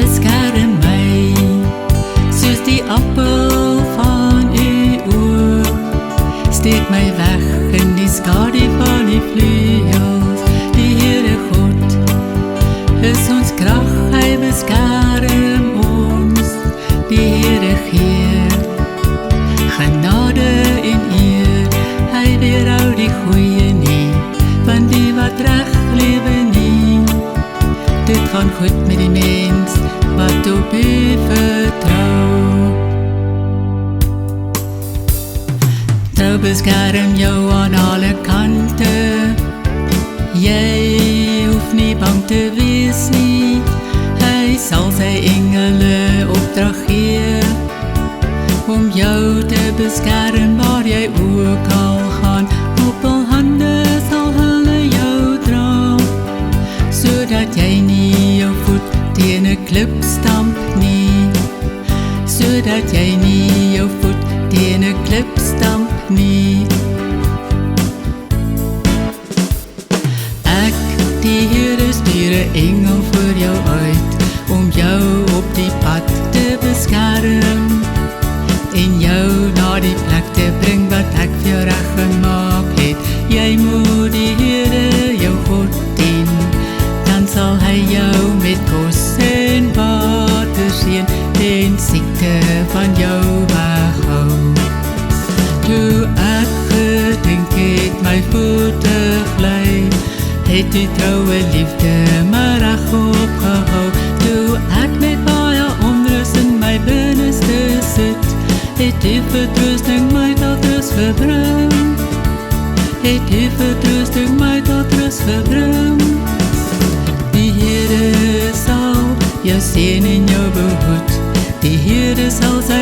Beskerm my soos die appel van u oog, steek my weg in die skadu van die vleuels. Die Here God is ons krag, hy beskerm ons. Die Here gee genade en eer, hy weerhou die goeie nie van die wat reg lewe nie. Dit gaan goed met die mens wat op u vertrou. Trou beskerm jou aan alle kante, jy hoef nie bang te wees nie. Hy sal sy engele opdrag gee om jou te beskerm waar jy ook al gaan. Op hul hande sal hulle jou dra, sodat jy nie jou voet teen 'n klip stamp nie, sodat jy nie jou voet teen 'n klip stamp nie. Ek, die Here, stuur 'n engel vir jou uit om jou op die pad te beskerm en jou na die plek te bring wat ek vir jou reg gemaak het. Jy moet die Here jou God dien, dan sal hy jou met kos en water seën en siekte van jou weghou. Toe ek gedink het my voete gly, het die troue liefde my reg opgehou. Toe ek met baie onrus in my binneste sit, het die vertroosting my tot rus gebring. Het die vertroosting my tot rus gebring. Die Here sal jou seën en jou behoed, die Here sal sy